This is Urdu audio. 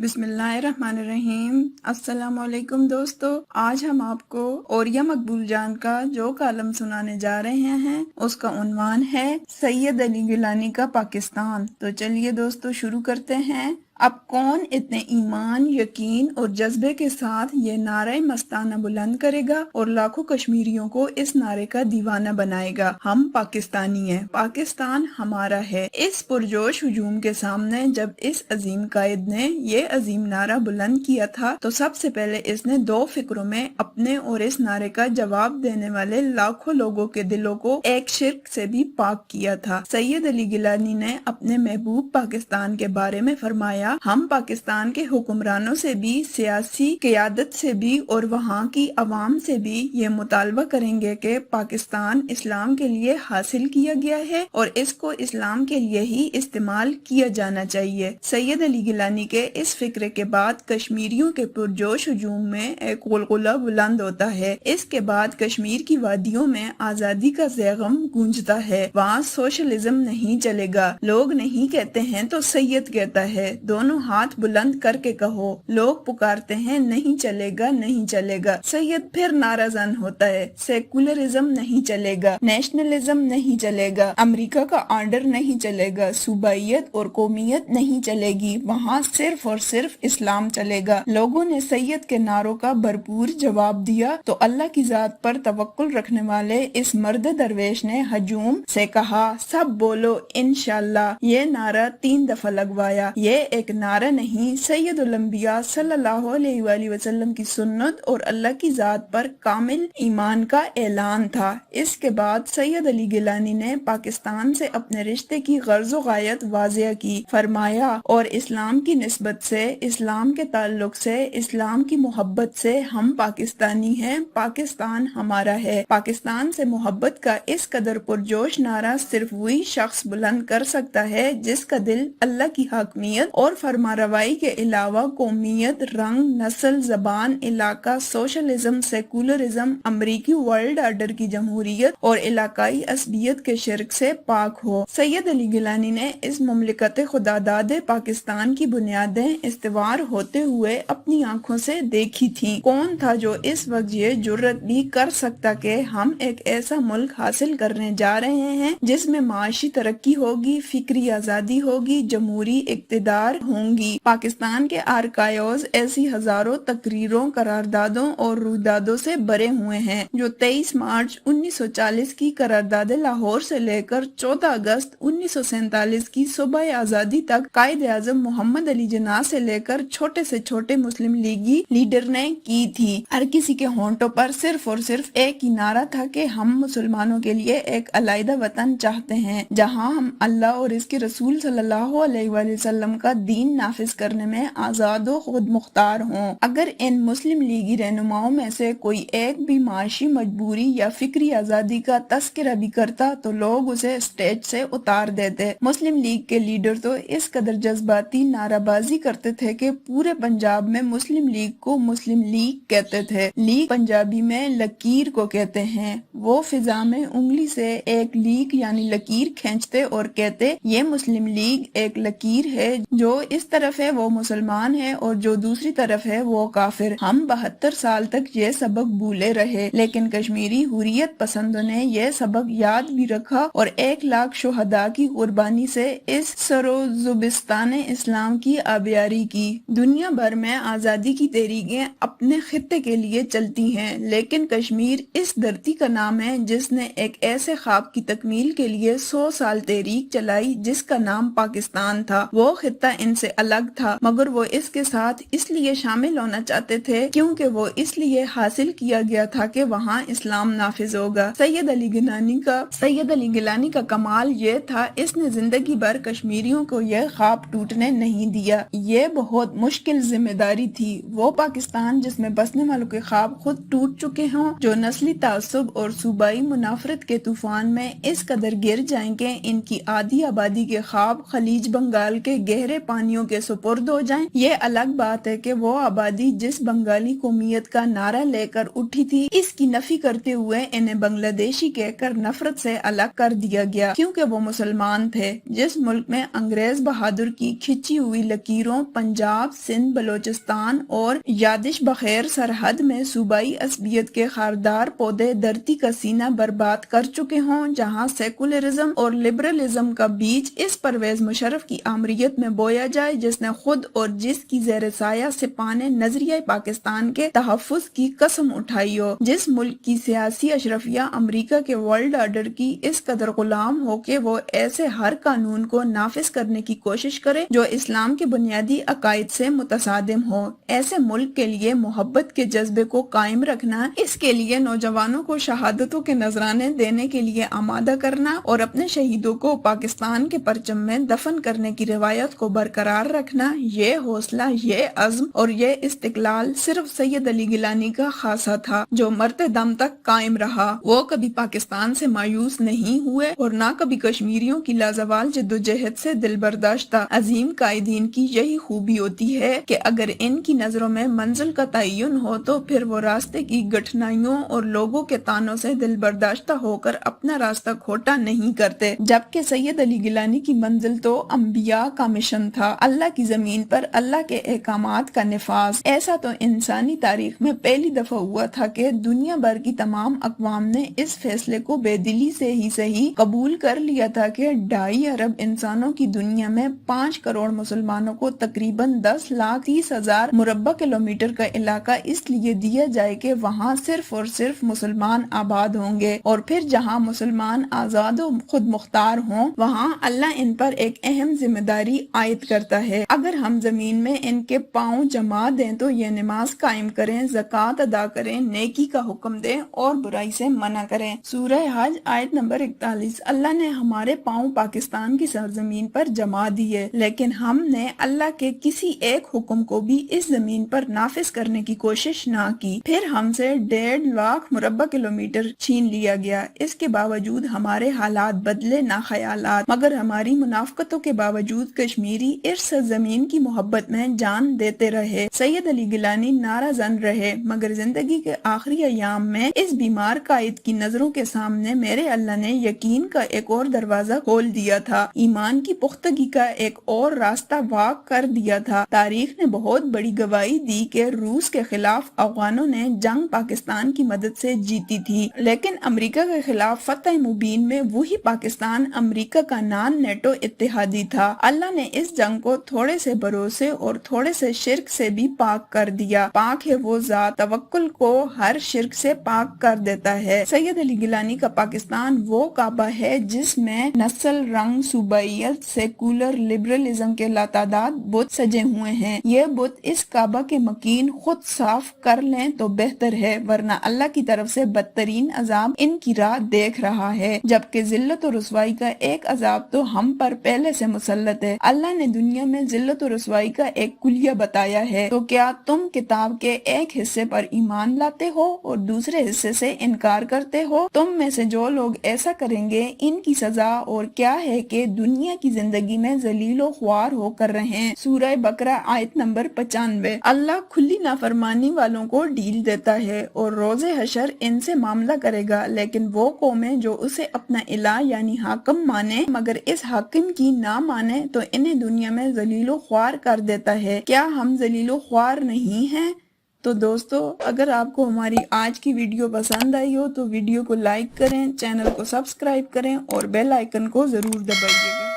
بسم اللہ الرحمن الرحیم۔ السلام علیکم دوستو، آج ہم آپ کو اوریہ مقبول جان کا جو کالم سنانے جا رہے ہیں اس کا عنوان ہے سید علی گیلانی کا پاکستان۔ تو چلیے دوستو شروع کرتے ہیں۔ اب کون اتنے ایمان، یقین اور جذبے کے ساتھ یہ نعرہ مستانہ بلند کرے گا اور لاکھوں کشمیریوں کو اس نعرے کا دیوانہ بنائے گا؟ ہم پاکستانی ہیں، پاکستان ہمارا ہے۔ اس پرجوش ہجوم کے سامنے جب اس عظیم قائد نے یہ عظیم نعرہ بلند کیا تھا تو سب سے پہلے اس نے دو فکروں میں اپنے اور اس نعرے کا جواب دینے والے لاکھوں لوگوں کے دلوں کو ایک شرک سے بھی پاک کیا تھا۔ سید علی گیلانی نے اپنے محبوب پاکستان کے بارے میں فرمایا، ہم پاکستان کے حکمرانوں سے بھی، سیاسی قیادت سے بھی اور وہاں کی عوام سے بھی یہ مطالبہ کریں گے کہ پاکستان اسلام کے لیے حاصل کیا گیا ہے اور اس کو اسلام کے لیے ہی استعمال کیا جانا چاہیے۔ سید علی گیلانی کے اس فکرے کے بعد کشمیریوں کے پرجوش ہجوم میں ایک غلغلہ بلند ہوتا ہے۔ اس کے بعد کشمیر کی وادیوں میں آزادی کا زیغم گونجتا ہے۔ وہاں سوشلزم نہیں چلے گا، لوگ نہیں کہتے ہیں تو سید کہتا ہے، دونوں ہاتھ بلند کر کے کہو۔ لوگ پکارتے ہیں نہیں چلے گا، نہیں چلے گا، سید پھر نعرہ زن ہوتا ہے، سیکولرزم نہیں چلے گا، نیشنلزم نہیں چلے گا، امریکہ کا آرڈر نہیں چلے گا، صوبائیت اور قومیت نہیں چلے گی، وہاں صرف اور صرف اسلام چلے گا۔ لوگوں نے سید کے نعروں کا بھرپور جواب دیا تو اللہ کی ذات پر توکل رکھنے والے اس مرد درویش نے ہجوم سے کہا، سب بولو انشاءاللہ۔ یہ نعرہ 3 دفعہ لگوایا۔ یہ ایک نعرہ نہیں، سید الانبیاء صلی اللہ علیہ وآلہ وسلم کی سنت اور اللہ کی ذات پر کامل ایمان کا اعلان تھا۔ اس کے بعد سید علی گیلانی نے پاکستان سے اپنے رشتے کی غرض و غایت واضح کی، فرمایا، اور اسلام کی نسبت سے، اسلام کے تعلق سے، اسلام کی محبت سے ہم پاکستانی ہیں، پاکستان ہمارا ہے۔ پاکستان سے محبت کا اس قدر پرجوش نعرہ صرف وہی شخص بلند کر سکتا ہے جس کا دل اللہ کی حاکمیت اور فرما روائی کے علاوہ قومیت، رنگ، نسل، زبان، علاقہ، سوشلزم، سیکولرزم، امریکی ورلڈ آرڈر کی جمہوریت اور علاقائی عصبیت کے شرک سے پاک ہو۔ سید علی گیلانی نے اس مملکت خداداد پاکستان کی بنیادیں استوار ہوتے ہوئے اپنی آنکھوں سے دیکھی تھیں۔ کون تھا جو اس وقت یہ جرأت بھی کر سکتا کہ ہم ایک ایسا ملک حاصل کرنے جا رہے ہیں جس میں معاشی ترقی ہوگی، فکری آزادی ہوگی، جمہوری اقتدار ہوں گی۔ پاکستان کے آرکائیوز ایسی ہزاروں تقریروں، قراردادوں اور رویدادوں سے بھرے ہوئے ہیں جو 23 مارچ 1940 کی قرارداد لاہور سے لے کر 14 اگست 1947 کی صبح آزادی تک قائد اعظم محمد علی جناح سے لے کر چھوٹے سے چھوٹے مسلم لیگی لیڈر نے کی تھی۔ ہر کسی کے ہونٹوں پر صرف اور صرف ایک ہی نعرہ تھا کہ ہم مسلمانوں کے لیے ایک علیحدہ وطن چاہتے ہیں جہاں ہم اللہ اور اس کے رسول صلی اللہ علیہ وآلہ وسلم کا دین نافذ کرنے میں آزاد و خود مختار ہوں۔ اگر ان مسلم لیگی رہنماؤں میں سے کوئی ایک بھی معاشی مجبوری یا فکری آزادی کا تذکرہ بھی کرتا تو لوگ اسے اسٹیج سے اتار دیتے۔ مسلم لیگ کے لیڈر تو اس قدر جذباتی نعرہ بازی کرتے تھے کہ پورے پنجاب میں مسلم لیگ کو مسلم لیگ کہتے تھے۔ لیگ پنجابی میں لکیر کو کہتے ہیں۔ وہ فضا میں انگلی سے ایک لیگ یعنی لکیر کھینچتے اور کہتے، یہ مسلم لیگ ایک لکیر ہے، جو اس طرف ہے وہ مسلمان ہے اور جو دوسری طرف ہے وہ کافر۔ ہم 72 سال تک یہ سبق بھولے رہے، لیکن کشمیری حریت پسندوں نے یہ سبق یاد بھی رکھا اور 1 لاکھ شہداء کی قربانی سے اس سروزبستان اسلام کی آبیاری کی۔ دنیا بھر میں آزادی کی تحریکیں اپنے خطے کے لیے چلتی ہیں، لیکن کشمیر اس دھرتی کا نام ہے جس نے ایک ایسے خواب کی تکمیل کے لیے 100 سال تحریک چلائی جس کا نام پاکستان تھا۔ وہ خطہ ان سے الگ تھا، مگر وہ اس کے ساتھ اس لیے شامل ہونا چاہتے تھے کیونکہ وہ اس لیے حاصل کیا گیا تھا کہ وہاں اسلام نافذ ہوگا۔ سید علی گیلانی کا کمال یہ تھا، اس نے زندگی بھر کشمیریوں کو یہ خواب ٹوٹنے نہیں دیا۔ یہ بہت مشکل ذمہ داری تھی۔ وہ پاکستان جس میں بسنے والوں کے خواب خود ٹوٹ چکے ہوں، جو نسلی تعصب اور صوبائی منافرت کے طوفان میں اس قدر گر جائیں کہ ان کی آدھی آبادی کے خواب خلیج بنگال کے گہرے پانی پاکستانیوں کے سپرد ہو جائیں۔ یہ الگ بات ہے کہ وہ آبادی جس بنگالی قومیت کا نعرہ لے کر اٹھی تھی، اس کی نفی کرتے ہوئے انہیں بنگلہ دیشی کہہ کر نفرت سے الگ کر دیا گیا کیونکہ وہ مسلمان تھے۔ جس ملک میں انگریز بہادر کی کھچی ہوئی لکیروں پنجاب، سندھ، بلوچستان اور یادش بخیر سرحد میں صوبائی عصبیت کے خاردار پودے دھرتی کا سینہ برباد کر چکے ہوں، جہاں سیکولرزم اور لبرلزم کا بیج اس پرویز مشرف کی آمریت میں بویا جائے، جس نے خود اور جس کی زیر سایہ سپاہنے نظریہ پاکستان کے تحفظ کی قسم اٹھائی ہو، جس ملک کی سیاسی اشرفیہ امریکہ کے ورلڈ آرڈر کی اس قدر غلام ہو کہ وہ ایسے ہر قانون کو نافذ کرنے کی کوشش کرے جو اسلام کے بنیادی عقائد سے متصادم ہو۔ ایسے ملک کے لیے محبت کے جذبے کو قائم رکھنا، اس کے لیے نوجوانوں کو شہادتوں کے نذرانے دینے کے لیے آمادہ کرنا اور اپنے شہیدوں کو پاکستان کے پرچم میں دفن کرنے کی روایت کو برقرار رکھنا، یہ حوصلہ، یہ عزم اور یہ استقلال صرف سید علی گیلانی کا خاصہ تھا، جو مرتے دم تک قائم رہا۔ وہ کبھی پاکستان سے مایوس نہیں ہوئے اور نہ کبھی کشمیریوں کی لازوال جدوجہد سے دل برداشتہ۔ عظیم قائدین کی یہی خوبی ہوتی ہے کہ اگر ان کی نظروں میں منزل کا تعین ہو تو پھر وہ راستے کی گٹھنائیوں اور لوگوں کے تانوں سے دل برداشتہ ہو کر اپنا راستہ کھوٹا نہیں کرتے، جبکہ سید علی گیلانی کی منزل تو انبیاء کا مشن تھا، اللہ کی زمین پر اللہ کے احکامات کا نفاذ۔ ایسا تو انسانی تاریخ میں پہلی دفعہ ہوا تھا کہ دنیا بھر کی تمام اقوام نے اس فیصلے کو بے دلی سے ہی صحیح قبول کر لیا تھا کہ 2.5 ارب انسانوں کی دنیا میں 5 کروڑ مسلمانوں کو تقریباً 10,30,000 مربع کلومیٹر کا علاقہ اس لیے دیا جائے کہ وہاں صرف اور صرف مسلمان آباد ہوں گے، اور پھر جہاں مسلمان آزاد و خود مختار ہوں وہاں اللہ ان پر ایک اہم ذمہ داری عائد کرتا ہے۔ اگر ہم زمین میں ان کے پاؤں جما دیں تو یہ نماز قائم کریں، زکوٰۃ ادا کریں، نیکی کا حکم دیں اور برائی سے منع کریں۔ سورہ حج آیت نمبر 41۔ اللہ نے ہمارے پاؤں پاکستان کی سرزمین پر جما دیے، لیکن ہم نے اللہ کے کسی ایک حکم کو بھی اس زمین پر نافذ کرنے کی کوشش نہ کی۔ پھر ہم سے 1.5 لاکھ مربع کلومیٹر چھین لیا گیا، اس کے باوجود ہمارے حالات بدلے نہ خیالات، مگر ہماری منافقتوں کے باوجود کشمیری اس سرزمین کی محبت میں جان دیتے رہے۔ سید علی گیلانی نعرہ زن رہے، مگر زندگی کے آخری ایام میں اس بیمار قائد کی نظروں کے سامنے میرے اللہ نے یقین کا ایک اور دروازہ کھول دیا تھا، ایمان کی پختگی کا ایک اور راستہ واضح کر دیا تھا۔ تاریخ نے بہت بڑی گواہی دی کہ روس کے خلاف افغانوں نے جنگ پاکستان کی مدد سے جیتی تھی، لیکن امریکہ کے خلاف فتح مبین میں وہی پاکستان امریکہ کا نان نیٹو اتحادی تھا۔ اللہ نے اس جنگ کو تھوڑے سے بھروسے اور تھوڑے سے شرک سے بھی پاک کر دیا۔ پاک ہے وہ ذات توکل کو ہر شرک سے پاک کر دیتا ہے۔ سید علی گیلانی کا پاکستان وہ کعبہ ہے جس میں نسل، رنگ، صوبائیت، سیکولر لبرلزم کے لاتعداد بت سجے ہوئے ہیں۔ یہ بت اس کعبہ کے مکین خود صاف کر لیں تو بہتر ہے، ورنہ اللہ کی طرف سے بدترین عذاب ان کی راہ دیکھ رہا ہے، جبکہ ذلت و رسوائی کا ایک عذاب تو ہم پر پہلے سے مسلط ہے۔ اللہ نے دنیا میں ذلت و رسوائی کا ایک کلیہ بتایا ہے، تو کیا تم کتاب کے ایک حصے پر ایمان لاتے ہو اور دوسرے حصے سے انکار کرتے ہو؟ تم میں سے جو لوگ ایسا کریں گے ان کی سزا اور کیا ہے کہ دنیا کی زندگی میں ذلیل و خوار ہو کر رہیں۔ سورہ بقرہ آیت نمبر 95۔ اللہ کھلی نافرمانی والوں کو ڈیل دیتا ہے اور روز حشر ان سے معاملہ کرے گا، لیکن وہ قومیں جو اسے اپنا الہ یعنی حاکم مانے مگر اس حاکم کی نہ مانے تو انہیں دنیا میں ذلیل و خوار کر دیتا ہے۔ کیا ہم ذلیل و خوار نہیں ہیں؟ تو دوستو، اگر آپ کو ہماری آج کی ویڈیو پسند آئی ہو تو ویڈیو کو لائک کریں، چینل کو سبسکرائب کریں اور بیل آئیکن کو ضرور دبائیے گا۔